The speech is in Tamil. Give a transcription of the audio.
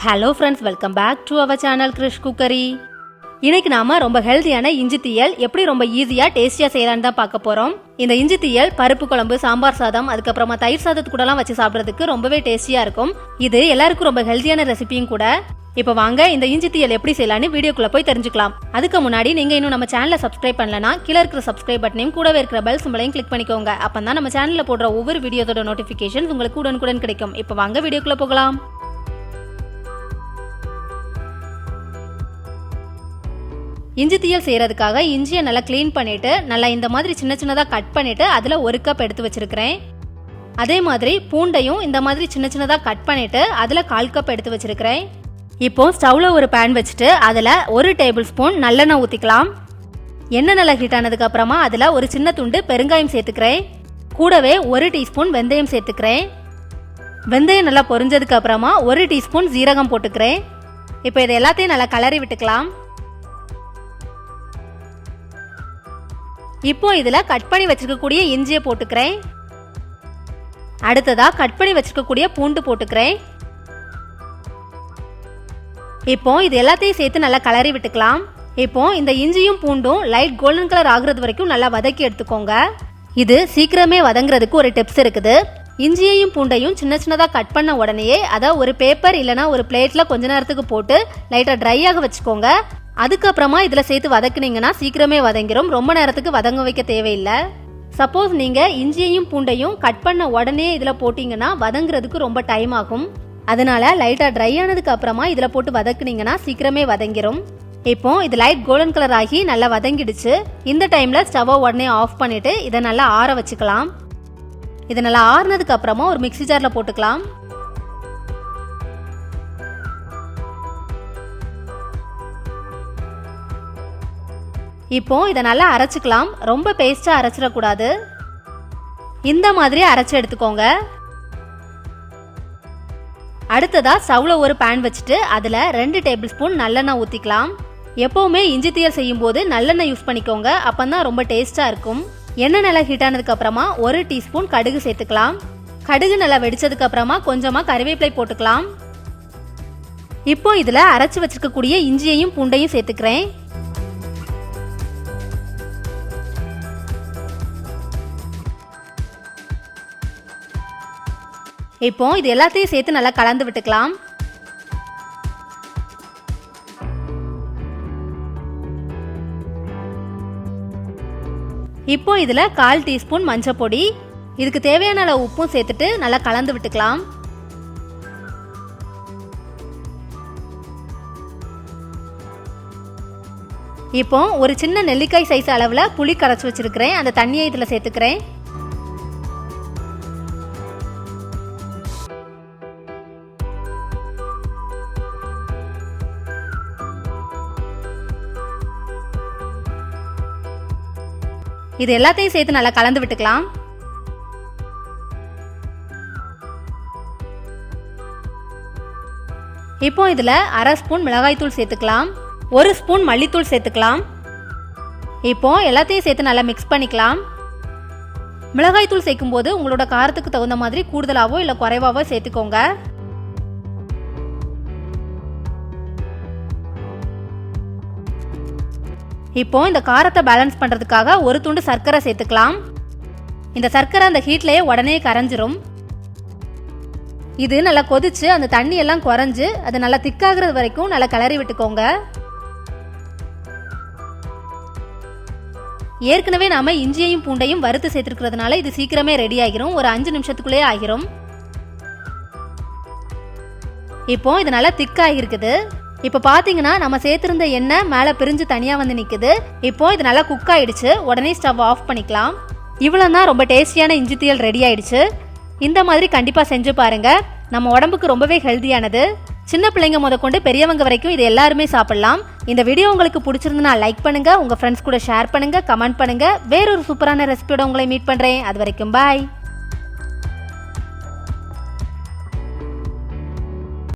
Hello friends, welcome back to our channel Krish cookery. இன்னைக்கு நாம ரொம்ப ஹெல்த்தியான இஞ்சி தீயல் எப்படி ரொம்ப ஈஸியா டேஸ்டியா செய்யலான்னு தான் பார்க்க போறோம். இந்த இஞ்சி தீயல் பருப்பு குழம்பு, சாம்பார் சாதம், அதுக்கப்புறமா தயிர் சாதத்து கூட எல்லாம் வச்சு சாப்பிட்றதுக்கு ரொம்பவே டேஸ்டியா இருக்கும். இது எல்லாருக்கும் ரொம்ப ஹெல்த்தியான ரெசிபியும் கூட. இப்போ வாங்க இந்த இஞ்சி தீயல் எப்படி செய்யலான்னு வீடியோக்குள்ள போய் தெரிஞ்சுக்கலாம். அதுக்கு முன்னாடி நீங்க இன்னும் நம்ம சேனலை சப்ஸ்கிரைப் பண்ணலனா கீழே இருக்கிற சப்ஸ்கிரைப் பட்டனையும் கூடவே இருக்கிற பெல் சிம்பளையும் கிளிக் பண்ணிக்கோங்க. அப்பதான் நம்ம சேனல்ல போடுற ஒவ்வொரு வீடியோஸோட நோட்டிபிகேஷன் உங்களுக்கு உடனுக்குடன் கிடைக்கும். இப்போ வாங்க வீடியோக்குள்ள போகலாம். இஞ்சி தீயல் செய்யறதுக்காக இஞ்சியை நல்லா கிளீன் பண்ணிட்டு நல்லா இந்த மாதிரி சின்ன சின்னதாக கட் பண்ணிட்டு அதில் 1 கப் எடுத்து வச்சிருக்கிறேன். அதே மாதிரி பூண்டையும் இந்த மாதிரி சின்ன சின்னதாக கட் பண்ணிட்டு அதில் 1/4 கப் எடுத்து வச்சிருக்கிறேன். இப்போ ஸ்டவ்ல ஒரு பேன் வச்சுட்டு அதில் 1 டேபிள் ஸ்பூன் நல்லெண்ணெய் ஊற்றிக்கலாம். எண்ணெய் நல்லா ஹீட் ஆனதுக்கு அப்புறமா அதில் ஒரு சின்ன துண்டு பெருங்காயம் சேர்த்துக்கிறேன். கூடவே 1 டீஸ்பூன் வெந்தயம் சேர்த்துக்கிறேன். வெந்தயம் நல்லா பொரிஞ்சதுக்கு அப்புறமா 1 டீஸ்பூன் ஜீரகம் போட்டுக்கிறேன். இப்போ இதை எல்லாத்தையும் நல்லா கலரி விட்டுக்கலாம். இப்போ இதுல கட் பண்ணி வச்சிருக்கக்கூடிய இஞ்சியை போட்டுக்கிறேன். அடுத்ததா கட் பண்ணி வச்சிருக்கக்கூடிய பூண்டு போட்டுக்கிறேன். இப்போ இது எல்லாத்தையும் சேர்த்து நல்லா கலரி விட்டுக்கலாம். இப்போ இந்த இஞ்சியும் பூண்டும் லைட் கோல்டன் கலர் ஆகுறது வரைக்கும் நல்லா வதக்கி எடுத்துக்கோங்க. இது சீக்கிரமே வதங்குறதுக்கு ஒரு டிப்ஸ் இருக்குது. இஞ்சியையும் பூண்டையும் சின்ன சின்னதாக கட் பண்ண உடனேயே அதை ஒரு பேப்பர் இல்லைனா ஒரு பிளேட்ல கொஞ்ச நேரத்துக்கு போட்டு லைட்டா ட்ரை ஆக வச்சுக்கோங்க. அதுக்கப்புறமா இதில் சேர்த்து வதக்குனீங்கன்னா சீக்கிரமே வதங்கிரும். ரொம்ப நேரத்துக்கு வதங்க வைக்க தேவையில்லை. சப்போஸ் நீங்கள் இஞ்சியையும் பூண்டையும் கட் பண்ண உடனே இதில் போட்டிங்கன்னா வதங்குறதுக்கு ரொம்ப டைம் ஆகும். அதனால லைட்டாக ட்ரை ஆனதுக்கு அப்புறமா இதில் போட்டு வதக்குனீங்கன்னா சீக்கிரமே வதங்கிரும். இப்போ இது லைட் கோல்டன் கலர் ஆகி நல்லா வதங்கிடுச்சு. இந்த டைமில் ஸ்டவ்வை உடனே ஆஃப் பண்ணிவிட்டு இதை நல்லா ஆற வச்சுக்கலாம். இதை நல்லா ஆறுனதுக்கு அப்புறமா ஒரு மிக்ஸி ஜாரில் போட்டுக்கலாம். இப்போ இதை நல்லா அரைச்சிக்கலாம். ரொம்ப பேஸ்டா அரைச்சிடக்கூடாது. இந்த மாதிரி அரைச்சி எடுத்துக்கோங்க. அடுத்ததா ஸ்டவ்ல ஒரு பேன் வச்சுட்டு அதுல 2 டேபிள் ஸ்பூன் நல்லெண்ணெய் ஊத்திக்கலாம். எப்பவுமே இஞ்சி தீயல் செய்யும் போது நல்லெண்ணெய் யூஸ் பண்ணிக்கோங்க. அப்பதான் ரொம்ப டேஸ்டா இருக்கும். எண்ணெய் நல்லா ஹீட் ஆனதுக்கு அப்புறமா 1 டீஸ்பூன் கடுகு சேர்த்துக்கலாம். கடுகு நல்லா வெடிச்சதுக்கு அப்புறமா கொஞ்சமா கறிவேப்பிலை போட்டுக்கலாம். இப்போ இதுல அரைச்சு வச்சிருக்கக்கூடிய இஞ்சியையும் பூண்டையும் சேர்த்துக்கிறேன். இப்போ இது எல்லாத்தையும் சேர்த்து நல்லா கலந்து விட்டுக்கலாம். இப்போ இதுல 1/4 டீஸ்பூன் மஞ்சள் பொடி, இதுக்கு தேவையான அளவு உப்பும் சேர்த்துட்டு நல்லா கலந்து விட்டுக்கலாம். இப்போ ஒரு சின்ன நெல்லிக்காய் சைஸ் அளவுல புளி கரைச்சி வச்சிருக்கிறேன். அந்த தண்ணியை இதுல சேர்த்துக்கிறேன். இது எல்லாத்தையும் சேர்த்து நல்லா கலந்து விட்டுக்கலாம். இப்போ இதுல 1/2 ஸ்பூன் மிளகாய் தூள் சேர்த்துக்கலாம். 1 ஸ்பூன் மல்லித்தூள் சேர்த்துக்கலாம். இப்போ எல்லாத்தையும் சேர்த்து நல்லா மிக்ஸ் பண்ணிக்கலாம். மிளகாய் தூள் சேர்க்கும் போது உங்களோட காரத்துக்கு தகுந்த மாதிரி கூடுதலாவோ இல்லை குறைவாவோ சேர்த்துக்கோங்க. இப்போ இந்த காரத்தை பேலன்ஸ் பண்றதுக்காக ஒரு துண்டு சர்க்கரை சேர்த்துக்கலாம். இந்த சர்க்கரை அந்த ஹீட்லயே உடனே கரைஞ்சிரும். இது நல்லா கொதிச்சு அந்த தண்ணி எல்லாம் குறைஞ்சு அது நல்லா திக்காகிறது வரைக்கும் நல்லா கிளறி விட்டுக்கோங்க. ஏற்கனவே நாம இஞ்சியையும் பூண்டையும் வறுத்து சேர்த்துக்கிறதுனால இது சீக்கிரமே ரெடி ஆகிரும். ஒரு 5 நிமிஷத்துக்குள்ளே ஆகிரும். இப்போ இது நல்லா திக்காகி இருக்குது. இப்போ பாத்தீங்கன்னா நம்ம சேர்த்திருந்த எண்ணெய் மேலே பிரிஞ்சு தனியா வந்து நிக்குது. இப்போ இது நல்லா குக் ஆயிடுச்சு. உடனே ஸ்டவ் ஆஃப் பண்ணிக்கலாம். இவ்வளவுதான் ரொம்ப டேஸ்டியான இஞ்சி தீயல் ரெடி ஆயிடுச்சு. இந்த மாதிரி கண்டிப்பா செஞ்சு பாருங்க. நம்ம உடம்புக்கு ரொம்பவே ஹெல்தியானது. சின்ன பிள்ளைங்க முதற்கொண்டு பெரியவங்க வரைக்கும் இது எல்லாருமே சாப்பிடலாம். இந்த வீடியோ உங்களுக்கு பிடிச்சிருந்தா லைக் பண்ணுங்க, உங்க ஃப்ரெண்ட்ஸ் கூட ஷேர் பண்ணுங்க, கமெண்ட் பண்ணுங்க. வேறொரு சூப்பரான ரெசிபியோட உங்களை மீட் பண்றேன். அது வரைக்கும் பாய்.